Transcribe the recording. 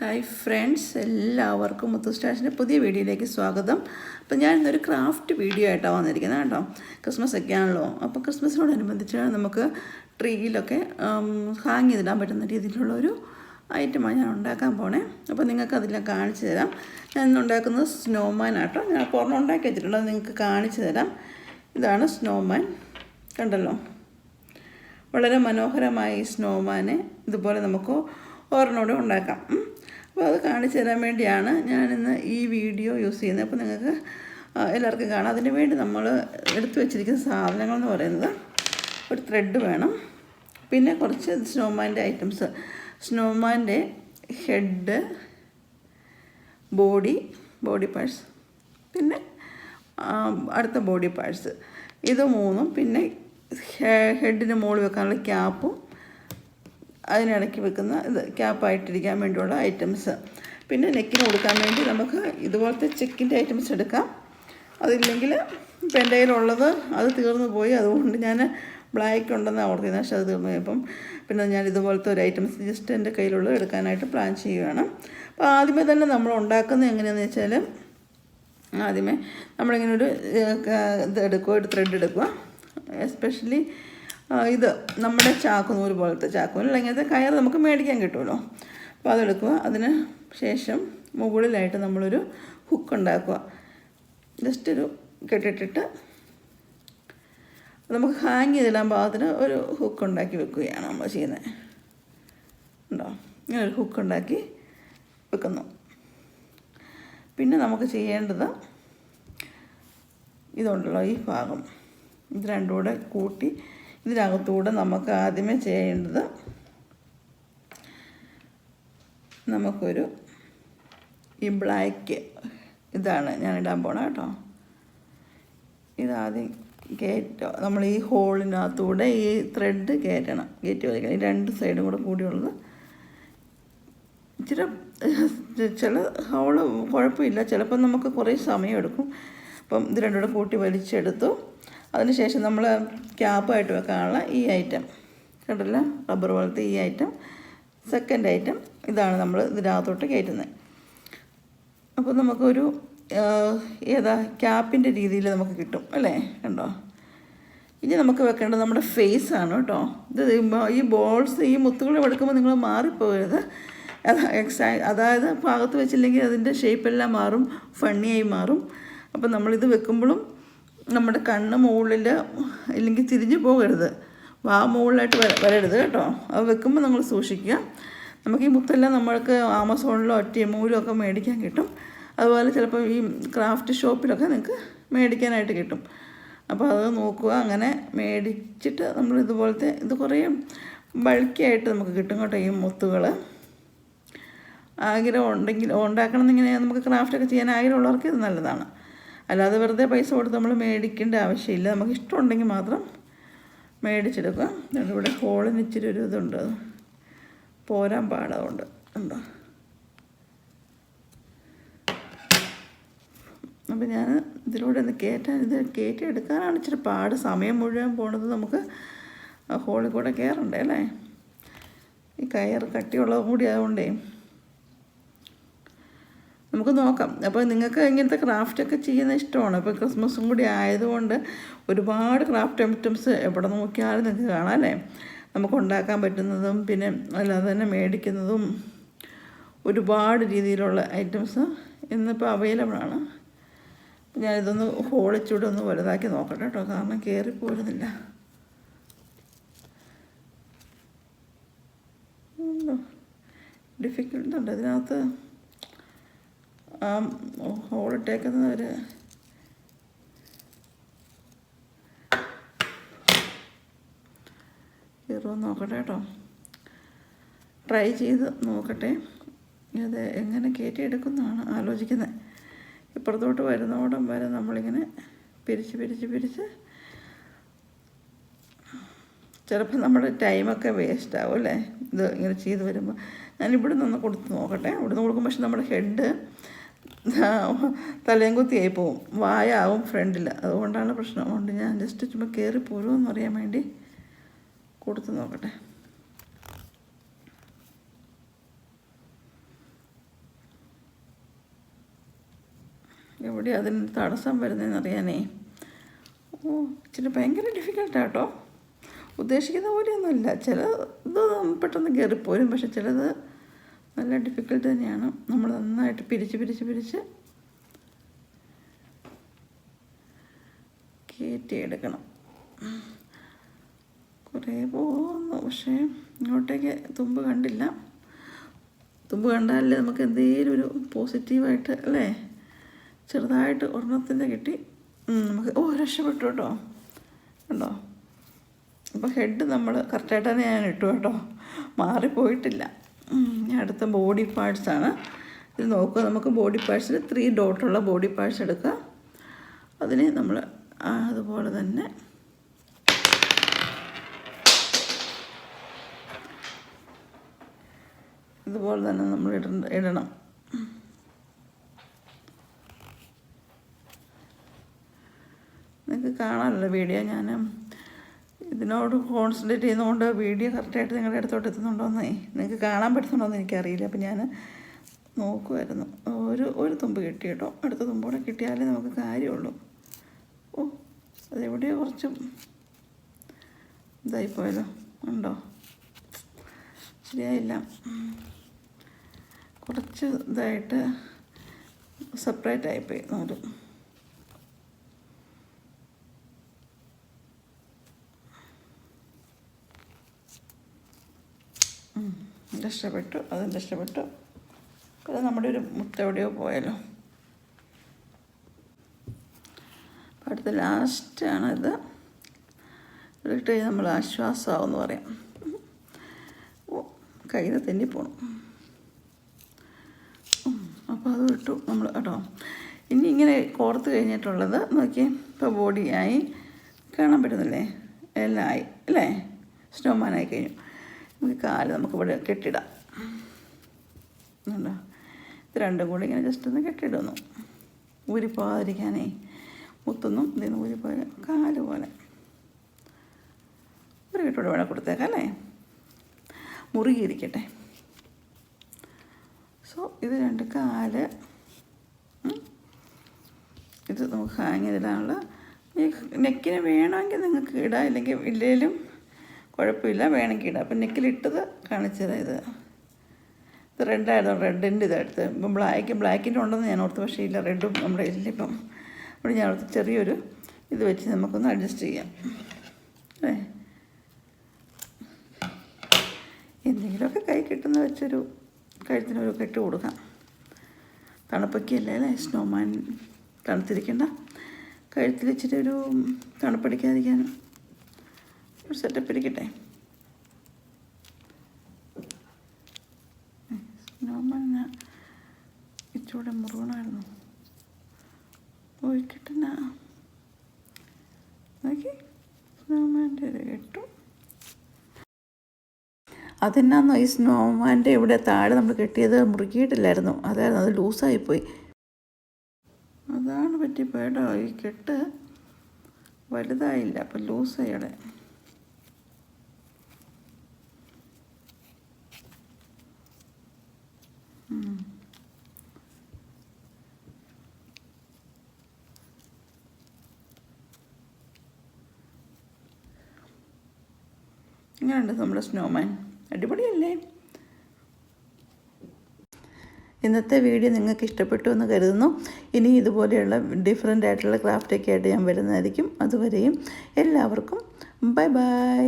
Hi friends, എല്ലാവർക്കും മുത്തു സ്റ്റാർസിൻ്റെ പുതിയ വീഡിയോയിലേക്ക് സ്വാഗതം. അപ്പോൾ ഞാൻ ഇന്നൊരു ക്രാഫ്റ്റ് വീഡിയോ ആയിട്ടാണ് വന്നിരിക്കുന്നത് കേട്ടോ. ക്രിസ്മസ് ഒക്കെ ആണല്ലോ, അപ്പോൾ ക്രിസ്മസിനോടനുബന്ധിച്ച് നമുക്ക് ട്രീയിലൊക്കെ ഹാങ് ചെയ്തിടാൻ പറ്റുന്ന രീതിയിലുള്ളൊരു ഐറ്റമാണ് ഞാൻ ഉണ്ടാക്കാൻ പോണേ. അപ്പോൾ നിങ്ങൾക്ക് അതിൽ കാണിച്ചു തരാം. ഞാൻ ഇന്ന് ഉണ്ടാക്കുന്നത് സ്നോമാൻ ആട്ടോ. ഞാൻ പുറമെ ഉണ്ടാക്കി വെച്ചിട്ടുണ്ട്, അത് നിങ്ങൾക്ക് കാണിച്ചു തരാം. ഇതാണ് സ്നോമാൻ, കണ്ടല്ലോ. വളരെ മനോഹരമായ ഈ സ്നോമാനെ ഇതുപോലെ നമുക്ക് ഓരോന്നോടെ ഉണ്ടാക്കാം. അപ്പോൾ അത് കാണിച്ചു തരാൻ വേണ്ടിയാണ് ഞാനിന്ന് ഈ വീഡിയോ യൂസ് ചെയ്യുന്നത്. അപ്പോൾ നിങ്ങൾക്ക് എല്ലാവർക്കും കാണാം. അതിന് വേണ്ടി നമ്മൾ എടുത്തു വെച്ചിരിക്കുന്ന സാധനങ്ങൾ എന്ന് പറയുന്നത് ഒരു ത്രെഡ് വേണം, പിന്നെ കുറച്ച് സ്നോമാൻ്റെ ഐറ്റംസ്, സ്നോമാൻ്റെ ഹെഡ്, ബോഡി പാർട്സ്, പിന്നെ അടുത്ത ബോഡി പാർട്സ്, ഇത് മൂന്നും, പിന്നെ ഹെഡിന് മുകളിൽ വെക്കാനുള്ള ക്യാപ്പും അതിനിടയ്ക്ക് വെക്കുന്ന ഇത് ക്യാപ്പായിട്ടിരിക്കാൻ വേണ്ടിയുള്ള ഐറ്റംസ്, പിന്നെ നെക്കിന് കൊടുക്കാൻ വേണ്ടി നമുക്ക് ഇതുപോലത്തെ ചെക്കിൻ്റെ ഐറ്റംസ് എടുക്കാം. അതില്ലെങ്കിൽ ഇപ്പം എൻ്റെ കയ്യിലുള്ളത് അത് തീർന്നു പോയി, അതുകൊണ്ട് ഞാൻ ബ്ലാക്ക് ഉണ്ടെന്ന് ഓർക്കുന്നത്, പക്ഷേ അത് തീർന്നു പോയി. അപ്പം പിന്നെ ഞാൻ ഇതുപോലത്തെ ഒരു ഐറ്റംസ് ജസ്റ്റ് എൻ്റെ കയ്യിലുള്ളത് എടുക്കാനായിട്ട് പ്ലാൻ ചെയ്യുകയാണ്. അപ്പോൾ ആദ്യമേ തന്നെ നമ്മൾ ഉണ്ടാക്കുന്നത് എങ്ങനെയാണെന്ന് വെച്ചാൽ, ആദ്യമേ നമ്മളിങ്ങനെ ഒരു ഇത് എടുക്കുക, ഒരു ത്രെഡ് എടുക്കുക. എസ്പെഷ്യലി ഇത് നമ്മുടെ ചാക്കുനൂല് പോലത്തെ ചാക്കുനൂല്, ഇങ്ങനത്തെ കയർ നമുക്ക് മേടിക്കാൻ കിട്ടുമല്ലോ. അപ്പോൾ അതെടുക്കുക. അതിന് ശേഷം മുകളിലായിട്ട് നമ്മളൊരു ഹുക്ക് ഉണ്ടാക്കുക. ജസ്റ്റ് ഒരു കെട്ടിട്ടിട്ട് നമുക്ക് ഹാങ് ചെയ്തിടാൻ പാകത്തിന് ഒരു ഹുക്ക് ഉണ്ടാക്കി വെക്കുകയാണ് നമ്മൾ ചെയ്യുന്നത്. ഉണ്ടോ, ഇങ്ങനെ ഒരു ഹുക്ക് ഉണ്ടാക്കി വെക്കുന്നു. പിന്നെ നമുക്ക് ചെയ്യേണ്ടത് ഇതുണ്ടല്ലോ, ഈ ഭാഗം, ഇത് രണ്ടും കൂടെ കൂട്ടി ഇതിനകത്തൂടെ നമുക്ക് ആദ്യമേ ചെയ്യേണ്ടത്, നമുക്കൊരു ഈ ബ്ലാക്ക് ഇതാണ് ഞാൻ ഇടാൻ പോണത് കേട്ടോ. ഇതാദ്യം നമ്മൾ ഈ ഹോളിനകത്തൂടെ ഈ ത്രെഡ് കയറ്റി വയ്ക്കണം. ഈ രണ്ട് സൈഡും കൂടെ കൂടിയുള്ളത്. ഇച്ചിരി ചില ഹോള് കുഴപ്പമില്ല, ചിലപ്പോൾ നമുക്ക് കുറേ സമയം എടുക്കും. അപ്പം ഇത് രണ്ടും കൂടെ കൂട്ടി വലിച്ചെടുത്തു. അതിനുശേഷം നമ്മൾ ക്യാപ്പായിട്ട് വെക്കാനുള്ള ഈ ഐറ്റം കണ്ടല്ലോ, റബ്ബർ പോലത്തെ ഈ ഐറ്റം, സെക്കൻഡ് ഐറ്റം ഇതാണ് നമ്മൾ ഇതിനകത്തോട്ട് കയറ്റുന്നത്. അപ്പോൾ നമുക്കൊരു ക്യാപ്പിൻ്റെ രീതിയിൽ നമുക്ക് കിട്ടും അല്ലേ, കണ്ടോ. ഇനി നമുക്ക് വെക്കേണ്ടത് നമ്മുടെ ഫേസാണ് കേട്ടോ. ഇത് ഈ ബോൾസ്, ഈ മുത്തുകൾ എടുക്കുമ്പോൾ നിങ്ങൾ മാറിപ്പോകരുത്. അതായത് ഭാഗത്ത് വെച്ചില്ലെങ്കിൽ അതിൻ്റെ ഷേപ്പെല്ലാം മാറും, ഫണ്ണിയായി മാറും. അപ്പം നമ്മളിത് വെക്കുമ്പോഴും നമ്മുടെ കണ്ണ് മുകളിൽ ഇല്ലെങ്കിൽ തിരിഞ്ഞു പോകരുത്, മുകളിലായിട്ട് വരരുത് കേട്ടോ. അത് വെക്കുമ്പോൾ നമ്മൾ സൂക്ഷിക്കുക. നമുക്ക് ഈ മുത്തെല്ലാം നമ്മൾക്ക് ആമസോണിലോ ടെമുയിലോ ഒക്കെ മേടിക്കാൻ കിട്ടും. അതുപോലെ ചിലപ്പോൾ ഈ ക്രാഫ്റ്റ് ഷോപ്പിലൊക്കെ നിങ്ങൾക്ക് മേടിക്കാനായിട്ട് കിട്ടും. അപ്പോൾ അത് നോക്കുക. അങ്ങനെ മേടിച്ചിട്ട് നമ്മൾ ഇതുപോലത്തെ ഇത് കുറേ ബൾക്കിയായിട്ട് നമുക്ക് കിട്ടും കേട്ടോ ഈ മുത്തുകൾ. ആഗ്രഹം ഉണ്ടെങ്കിൽ ഉണ്ടാക്കണം എന്നിങ്ങനെ നമുക്ക് ക്രാഫ്റ്റൊക്കെ ചെയ്യാൻ ആഗ്രഹമുള്ളവർക്ക് ഇത് നല്ലതാണ്. അല്ലാതെ വെറുതെ പൈസ കൊടുത്ത് നമ്മൾ മേടിക്കേണ്ട ആവശ്യമില്ല. നമുക്ക് ഇഷ്ടമുണ്ടെങ്കിൽ മാത്രം മേടിച്ചെടുക്കുക. ഇവിടെ ഹോളിന് ഇച്ചിരി ഒരു ഇതുണ്ട്, പോരാൻ പാടാതുകൊണ്ട് ഉണ്ടോ. അപ്പം ഞാൻ ഇതിലൂടെ ഒന്ന് കയറ്റി എടുക്കാനാണ് ഇച്ചിരി പാട്. സമയം മുഴുവൻ പോണത് നമുക്ക് ഹോളിൽ കൂടെ കയറണ്ടേ അല്ലേ. ഈ കയർ കട്ടിയുള്ളത് കൂടി ആയതുകൊണ്ടേ നമുക്ക് നോക്കാം. അപ്പോൾ നിങ്ങൾക്ക് ഇങ്ങനത്തെ ക്രാഫ്റ്റൊക്കെ ചെയ്യുന്ന ഇഷ്ടമാണ്. ഇപ്പോൾ ക്രിസ്മസും കൂടി ആയതുകൊണ്ട് ഒരുപാട് ക്രാഫ്റ്റ് ഐറ്റംസ് എവിടെ നോക്കിയാലും നിങ്ങൾക്ക് കാണാം അല്ലേ. നമുക്ക് ഉണ്ടാക്കാൻ പറ്റുന്നതും പിന്നെ അല്ലാതെ തന്നെ മേടിക്കുന്നതും ഒരുപാട് രീതിയിലുള്ള ഐറ്റംസ് ഇന്നിപ്പോൾ അവൈലബിളാണ്. ഞാനിതൊന്ന് ഹോളിച്ചൂടെ ഒന്ന് വലുതാക്കി നോക്കട്ടെ കേട്ടോ, കാരണം കയറിപ്പോരുന്നില്ല. ഡിഫിക്കൽട്ടുണ്ട് ഇതിനകത്ത് ഹോളിട്ടേക്കുന്നവർ. കയറുമെന്ന് നോക്കട്ടെ കേട്ടോ, ട്രൈ ചെയ്ത് നോക്കട്ടെ. ഇത് എങ്ങനെ കയറ്റിയെടുക്കുന്നതാണ് ആലോചിക്കുന്നത്. ഇപ്പുറത്തോട്ട് വരുന്നോടം വരെ നമ്മളിങ്ങനെ പിരിച്ച് ചിലപ്പോൾ നമ്മുടെ ടൈമൊക്കെ വേസ്റ്റാവും അല്ലേ. ഇത് ഇങ്ങനെ ചെയ്ത് വരുമ്പോൾ ഞാനിവിടെ നിന്ന് കൊടുത്ത് നോക്കട്ടെ. ഇവിടെ നിന്ന് കൊടുക്കുമ്പോൾ പക്ഷെ നമ്മുടെ ഹെഡ് തലയും കുത്തിയായി പോവും, വായാവും ഫ്രണ്ടിൽ. അതുകൊണ്ടാണ് പ്രശ്നം. അതുകൊണ്ട് ഞാൻ ജസ്റ്റ് ചുമ്മാ കയറി പോരുമെന്ന് അറിയാൻ വേണ്ടി കൊടുത്ത് നോക്കട്ടെ. എവിടെ അതിന് തടസ്സം വരുന്നതെന്ന് അറിയാനേ. ഇച്ചിരി ഭയങ്കര ഡിഫിക്കൽട്ടാണ് കേട്ടോ. ഉദ്ദേശിക്കുന്ന പോലെയൊന്നുമില്ല. ചിലത് പെട്ടെന്ന് കയറിപ്പോരും, പക്ഷെ ചിലത് നല്ല ഡിഫിക്കൽട്ട് തന്നെയാണ്. നമ്മൾ നന്നായിട്ട് പിരിച്ച് കയറ്റിയെടുക്കണം. കുറേ പോകുന്നു, പക്ഷേ ഇങ്ങോട്ടേക്ക് തുമ്പ് കണ്ടില്ല. തുമ്പ് കണ്ടാലേ നമുക്ക് എന്തെങ്കിലും ഒരു പോസിറ്റീവായിട്ട് അല്ലേ. ചെറുതായിട്ട് ഒരെണ്ണത്തിൻ്റെ കിട്ടി നമുക്ക്. രക്ഷപ്പെട്ടു കേട്ടോ. കണ്ടോ? അപ്പോൾ ഹെഡ് നമ്മൾ കറക്റ്റായിട്ട് തന്നെ ഞാൻ ഇട്ടു കേട്ടോ, മാറിപ്പോയിട്ടില്ല. അടുത്ത ബോഡി പാർട്സാണ്. ഇത് നോക്കുക, നമുക്ക് ബോഡി പാർട്സിൽ 3 ഡോട്ടുള്ള ബോഡി പാർട്സ് എടുക്കുക. അതിനെ നമ്മൾ അതുപോലെ തന്നെ നമ്മൾ ഇടണം. നിങ്ങൾക്ക് കാണാമല്ലോ വീഡിയോ. ഞാൻ ഇതിനോട് കോൺസെൻട്രേറ്റ് ചെയ്യുന്നതുകൊണ്ട് വീഡിയോ കറക്റ്റായിട്ട് നിങ്ങളുടെ അടുത്തോട്ട് എത്തുന്നുണ്ടോയെന്നേ നിങ്ങൾക്ക് കാണാൻ പറ്റുന്നുണ്ടോയെന്ന് എനിക്കറിയില്ല. അപ്പം ഞാൻ നോക്കുമായിരുന്നു. ഒരു തുമ്പ് കിട്ടി കേട്ടോ. അടുത്ത തുമ്പോടെ കിട്ടിയാലേ നമുക്ക് കാര്യമുള്ളൂ. അതെവിടെയോ കുറച്ച് ഇതായിപ്പോയല്ലോ. ഉണ്ടോ? ശരിയായില്ല. കുറച്ച് ഇതായിട്ട് സെപ്പറേറ്റ് ആയിപ്പോയി നൂല്. രക്ഷപ്പെട്ടു. അതും രക്ഷപ്പെട്ടു. അത് നമ്മുടെ ഒരു മുത്തെവിടെയോ പോയല്ലോ. അടുത്ത ലാസ്റ്റാണിത്. ഇതിട്ട് നമ്മൾ ആശ്വാസമാവെന്ന് പറയാം. കയ്യിൽ തെന്നിപ്പോണം. അപ്പോൾ അത് വിട്ടു നമ്മൾ കേട്ടോ. ഇനി ഇങ്ങനെ കോർത്ത് കഴിഞ്ഞിട്ടുള്ളത് നോക്കി. ഇപ്പോൾ ബോഡിയായി കാണാൻ പറ്റുന്നില്ലേ? എല്ലാം ആയി അല്ലേ? സ്നോമാനായി കഴിഞ്ഞു. നമുക്ക് കാല് നമുക്കിവിടെ കെട്ടിടാം. ഉണ്ടോ? ഇത് രണ്ടും കൂടി ഇങ്ങനെ ജസ്റ്റ് ഒന്ന് കെട്ടിടുന്നു, ഊരിപ്പോകാതിരിക്കാനേ. മുത്തൊന്നും ഇതിന് ഊരിപ്പോയ കാല് പോലെ ഒരു കെട്ടോടെ വേണം കൊടുത്തേക്കാം അല്ലേ? മുറുകിയിരിക്കട്ടെ. സോ ഇത് 2 കാല്. ഇത് നമുക്ക് ഹാങ് ചെയ്തിടാനുള്ള. ഈ നെക്കിന് വേണമെങ്കിൽ നിങ്ങൾക്ക് ഇടാം, ഇല്ലെങ്കിൽ ഇല്ലെങ്കിലും കുഴപ്പമില്ല, വേണമെങ്കിൽ ഇടാം. അപ്പം നെക്കിലിട്ടത് കാണിച്ചു തരാം. ഇത് റെഡായിരുന്നു, റെഡിൻ്റെ ഇതെടുത്ത്. ഇപ്പം ബ്ലാക്കിൻ്റെ ഉണ്ടെന്ന് ഞാൻ ഓർത്ത്, പക്ഷേ ഇല്ല, റെഡും നമ്മുടെ ഇല്ല. ഇപ്പം ഇവിടെ ഞാൻ ഓർത്ത് ചെറിയൊരു ഇത് വെച്ച് നമുക്കൊന്ന് അഡ്ജസ്റ്റ് ചെയ്യാം അല്ലേ. എന്തെങ്കിലുമൊക്കെ കൈ കിട്ടുന്ന വെച്ചൊരു കഴുത്തിനൊരു കെട്ട് കൊടുക്കാം. തണുപ്പൊക്കെയല്ലേ അല്ലേ? സ്നോമാൻ തണുത്തിരിക്കേണ്ട. കഴുത്തിൽ ഇച്ചിരി ഒരു തണുപ്പടിക്കാതിരിക്കാനും ഒരു സെറ്റപ്പ് ഇരിക്കട്ടെ. സ്നോമാൻ ഇച്ചിരി മുറുകണമായിരുന്നു. പോയി കിട്ടുന്ന നോക്കി സ്നോമാൻ്റെ ഇത് കെട്ടു. അതെന്നാന്നോ, ഈ സ്നോമാൻ്റെ ഇവിടെ താഴെ നമ്മൾ കെട്ടിയത് മുറുക്കിയിട്ടില്ലായിരുന്നു. അതായിരുന്നു, അത് ലൂസായിപ്പോയി. അതാണ് പറ്റിപ്പോയിട്ടോ. ഈ കെട്ട് വലുതായില്ല, അപ്പം ലൂസായി അവിടെ. ഇങ്ങനെയുണ്ട് നമ്മുടെ സ്നോമാൻ. അടിപൊളിയല്ലേ? ഇന്നത്തെ വീഡിയോ നിങ്ങൾക്ക് ഇഷ്ടപ്പെട്ടു എന്ന് കരുതുന്നു. ഇനി ഇതുപോലെയുള്ള ഡിഫറെൻ്റ് ആയിട്ടുള്ള ക്രാഫ്റ്റൊക്കെ ആയിട്ട് ഞാൻ വരുന്നതായിരിക്കും. അതുവരെയും എല്ലാവർക്കും ബൈ ബൈ.